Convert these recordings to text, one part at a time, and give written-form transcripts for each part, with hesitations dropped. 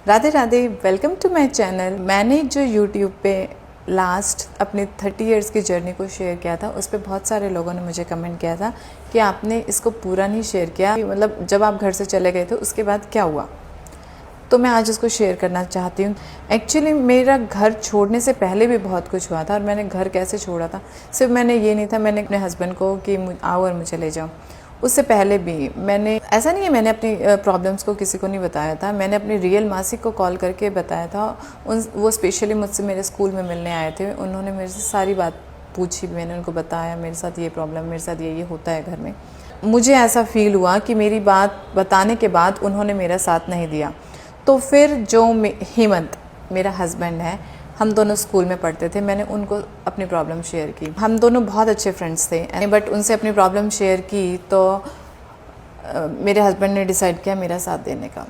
Radhe Radhe, welcome to my channel. मैंने जो YouTube पे लास्ट अपने 30 इयर्स की जर्नी को शेयर किया था, उस पर बहुत सारे लोगों ने मुझे कमेंट किया था कि आपने इसको पूरा नहीं शेयर किया, मतलब जब आप घर से चले गए थे उसके बाद क्या हुआ। तो मैं आज उसको शेयर करना चाहती हूँ। एक्चुअली मेरा घर छोड़ने से पहले भी बहुत कुछ हुआ था, और मैंने घर कैसे छोड़ा था, सिर्फ मैंने ये नहीं था मैंने अपने हस्बैंड को कि आओ और मुझे ले जाओ। उससे पहले भी मैंने, ऐसा नहीं है मैंने अपनी प्रॉब्लम्स को किसी को नहीं बताया था, मैंने अपनी रियल मासी को कॉल करके बताया था। वो स्पेशली मुझसे मेरे स्कूल में मिलने आए थे, उन्होंने मेरे से सारी बात पूछी, मैंने उनको बताया मेरे साथ ये प्रॉब्लम, मेरे साथ ये होता है घर में। मुझे ऐसा फील हुआ कि मेरी बात बताने के बाद उन्होंने मेरा साथ नहीं दिया। तो फिर जो हेमंत मेरा हस्बैंड है, हम दोनों स्कूल में पढ़ते थे, मैंने उनको अपनी प्रॉब्लम शेयर की। हम दोनों बहुत अच्छे फ्रेंड्स थे, बट उनसे अपनी प्रॉब्लम शेयर की तो मेरे हस्बैंड ने डिसाइड किया मेरा साथ देने का।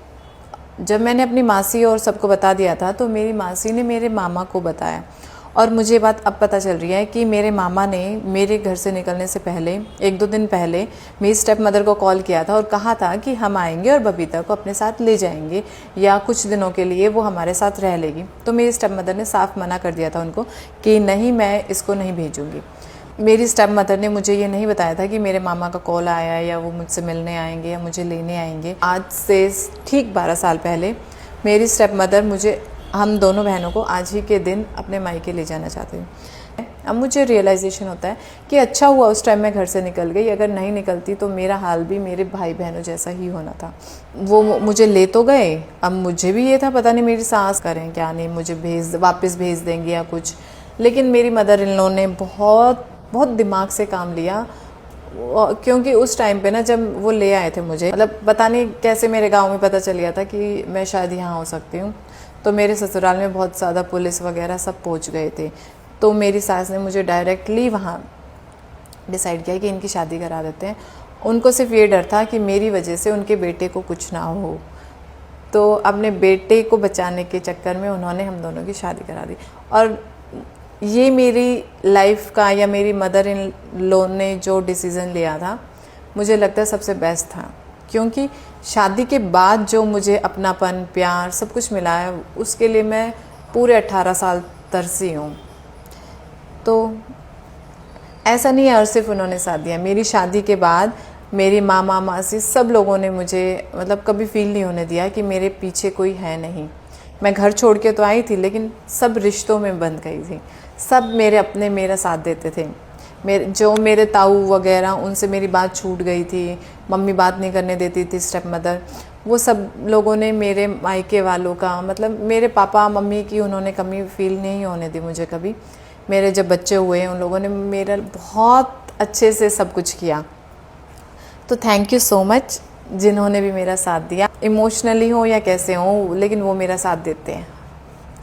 जब मैंने अपनी मासी और सबको बता दिया था, तो मेरी मासी ने मेरे मामा को बताया, और मुझे बात अब पता चल रही है कि मेरे मामा ने मेरे घर से निकलने से पहले 1-2 दिन पहले मेरी स्टेप मदर को कॉल किया था और कहा था कि हम आएंगे और बबीता को अपने साथ ले जाएंगे, या कुछ दिनों के लिए वो हमारे साथ रह लेगी। तो मेरी स्टेप मदर ने साफ मना कर दिया था उनको कि नहीं, मैं इसको नहीं भेजूँगी। मेरी स्टेप मदर ने मुझे ये नहीं बताया था कि मेरे मामा का कॉल आया या वो मुझसे मिलने आएंगे या मुझे लेने आएंगे। आज से ठीक 12 साल पहले मेरी स्टेप मदर मुझे, हम दोनों बहनों को आज ही के दिन अपने मायके ले जाना चाहते हैं। अब मुझे रियलाइजेशन होता है कि अच्छा हुआ उस टाइम मैं घर से निकल गई, अगर नहीं निकलती तो मेरा हाल भी मेरे भाई बहनों जैसा ही होना था। वो मुझे ले तो गए, अब मुझे भी ये था पता नहीं मेरी सास करें क्या नहीं, मुझे वापस भेज देंगे या कुछ। लेकिन मेरी मदर इन लॉ ने बहुत बहुत दिमाग से काम लिया, क्योंकि उस टाइम पे ना जब वो ले आए थे मुझे, मतलब पता नहीं कैसे मेरे गांव में पता चल गया था कि मैं शायद यहाँ हो सकती हूँ। तो मेरे ससुराल में बहुत ज़्यादा पुलिस वगैरह सब पहुँच गए थे। तो मेरी सास ने मुझे डायरेक्टली वहाँ डिसाइड किया कि इनकी शादी करा देते हैं। उनको सिर्फ ये डर था कि मेरी वजह से उनके बेटे को कुछ ना हो, तो अपने बेटे को बचाने के चक्कर में उन्होंने हम दोनों की शादी करा दी। और ये मेरी लाइफ का, या मेरी मदर इन लॉ ने जो डिसीज़न लिया था, मुझे लगता है सबसे बेस्ट था, क्योंकि शादी के बाद जो मुझे अपनापन, प्यार, सब कुछ मिला है, उसके लिए मैं पूरे 18 साल तरसी हूँ। तो ऐसा नहीं है और सिर्फ उन्होंने साथ दिया। मेरी शादी के बाद मेरी मामा, मासी, सब लोगों ने मुझे मतलब कभी फील नहीं होने दिया कि मेरे पीछे कोई है नहीं। मैं घर छोड़ के तो आई थी, लेकिन सब रिश्तों में बंध गई थी। सब मेरे अपने मेरा साथ देते थे। मेरे ताऊ वगैरह, उनसे मेरी बात छूट गई थी, मम्मी बात नहीं करने देती थी, स्टेप मदर, वो सब लोगों ने मेरे मायके वालों का, मतलब मेरे पापा मम्मी की उन्होंने कमी फील नहीं होने दी मुझे कभी। मेरे जब बच्चे हुए उन लोगों ने मेरा बहुत अच्छे से सब कुछ किया। तो थैंक यू सो मच जिन्होंने भी मेरा साथ दिया, इमोशनली हो या कैसे हो, लेकिन वो मेरा साथ देते हैं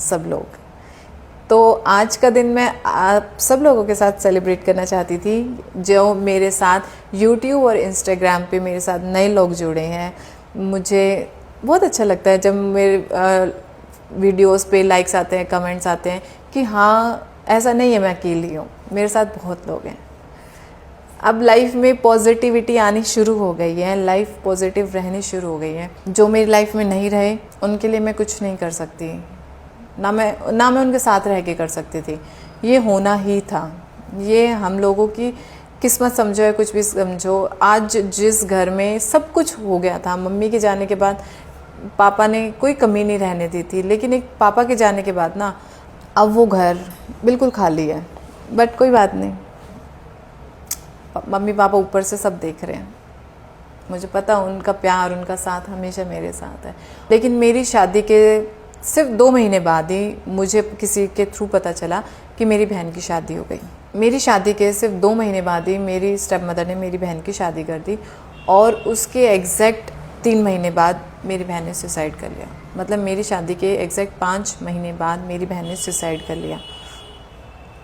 सब लोग। तो आज का दिन मैं आप सब लोगों के साथ सेलिब्रेट करना चाहती थी, जो मेरे साथ यूट्यूब और इंस्टाग्राम पे मेरे साथ नए लोग जुड़े हैं। मुझे बहुत अच्छा लगता है जब मेरे वीडियोस पे लाइक्स आते हैं, कमेंट्स आते हैं कि हाँ, ऐसा नहीं है मैं अकेली हूँ, मेरे साथ बहुत लोग हैं। अब लाइफ में पॉजिटिविटी आनी शुरू हो गई है, लाइफ पॉजिटिव रहनी शुरू हो गई है। जो मेरी लाइफ में नहीं रहे उनके लिए मैं कुछ नहीं कर सकती, ना मैं उनके साथ रह के कर सकती थी। ये होना ही था, ये हम लोगों की किस्मत समझो या कुछ भी समझो। आज जिस घर में सब कुछ हो गया था, मम्मी के जाने के बाद पापा ने कोई कमी नहीं रहने दी थी, लेकिन एक पापा के जाने के बाद ना, अब वो घर बिल्कुल खाली है। बट कोई बात नहीं, मम्मी पापा ऊपर से सब देख रहे हैं, मुझे पता उनका प्यार, उनका साथ हमेशा मेरे साथ है। लेकिन मेरी शादी के सिर्फ 2 महीने बाद ही मुझे किसी के थ्रू पता चला कि मेरी बहन की शादी हो गई। मेरी शादी के सिर्फ 2 महीने बाद ही मेरी स्टेप मदर ने मेरी बहन की शादी कर दी, और उसके एग्जैक्ट 3 महीने बाद मेरी बहन ने सुसाइड कर लिया। मतलब मेरी शादी के एग्जैक्ट 5 महीने बाद मेरी बहन ने सुसाइड कर लिया।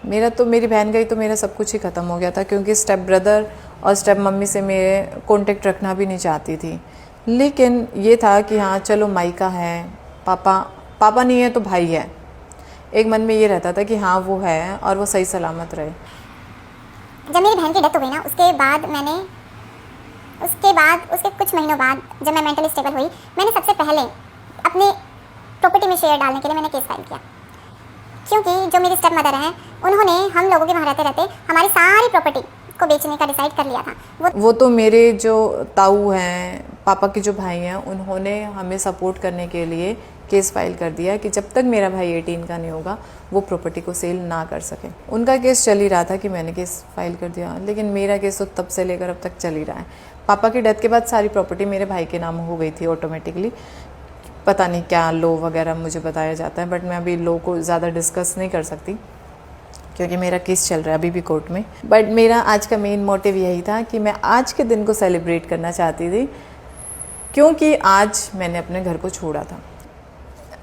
मेरी बहन गई तो मेरा सब कुछ ही ख़त्म हो गया था, क्योंकि स्टेप ब्रदर और स्टेप मम्मी से मेरे कॉन्टेक्ट रखना भी नहीं चाहती थी। लेकिन ये था कि हाँ चलो, मायका है, पापा नहीं है तो भाई है। एक मन में ये रहता था कि हाँ वो है और वो सही सलामत रहे। जब मेरी बहन की डेथ हो गई ना, उसके कुछ महीनों बाद जब मैं मेंटली स्टेबल हुई, मैंने सबसे पहले अपने प्रॉपर्टी में शेयर डालने के लिए मैंने केस फाइल किया, क्योंकि जो मेरी स्टेप मदर हैं उन्होंने हम लोगों के वहाँ रहते रहते हमारी सारी प्रॉपर्टी को बेचने का डिसाइड कर लिया था। वो तो मेरे जो ताऊ हैं, पापा के जो भाई हैं, उन्होंने हमें सपोर्ट करने के लिए केस फाइल कर दिया कि जब तक मेरा भाई 18 का नहीं होगा वो प्रॉपर्टी को सेल ना कर सके। उनका केस चल ही रहा था कि मैंने केस फाइल कर दिया, लेकिन मेरा केस तो तब से लेकर अब तक चल ही रहा है। पापा की डेथ के बाद सारी प्रॉपर्टी मेरे भाई के नाम हो गई थी ऑटोमेटिकली। पता नहीं क्या लो वगैरह मुझे बताया जाता है, बट मैं अभी लो को ज़्यादा डिस्कस नहीं कर सकती क्योंकि मेरा केस चल रहा है अभी भी कोर्ट में। बट मेरा आज का मेन मोटिव यही था कि मैं आज के दिन को सेलिब्रेट करना चाहती थी, क्योंकि आज मैंने अपने घर को छोड़ा था।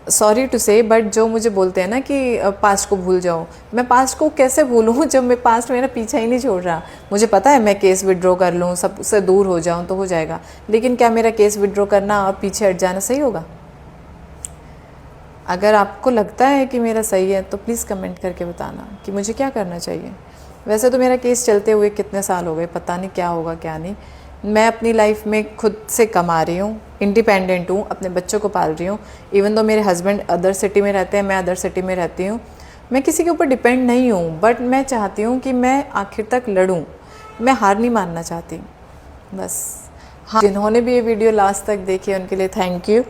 सॉरी टू से, बट जो मुझे बोलते हैं ना कि पास्ट को भूल जाओ, मैं पास्ट को कैसे भूलूँ जब मैं पास्ट मेरा पीछा ही नहीं छोड़ रहा। मुझे पता है मैं केस विड्रॉ कर लूँ, सबसे दूर हो जाऊँ तो हो जाएगा, लेकिन क्या मेरा केस विड्रॉ करना और पीछे हट जाना सही होगा? अगर आपको लगता है कि मेरा सही है तो प्लीज़ कमेंट करके बताना कि मुझे क्या करना चाहिए। वैसे तो मेरा केस चलते हुए कितने साल हो गए, पता नहीं क्या होगा क्या नहीं। मैं अपनी लाइफ में खुद से कमा रही हूँ, इंडिपेंडेंट हूँ, अपने बच्चों को पाल रही हूँ। इवन तो मेरे हस्बैंड अदर सिटी में रहते हैं, मैं अदर सिटी में रहती हूँ। मैं किसी के ऊपर डिपेंड नहीं हूँ, बट मैं चाहती हूँ कि मैं आखिर तक लड़ूँ, मैं हार नहीं मानना चाहती बस। हाँ, जिन्होंने भी ये वीडियो लास्ट तक देखी उनके लिए थैंक यू।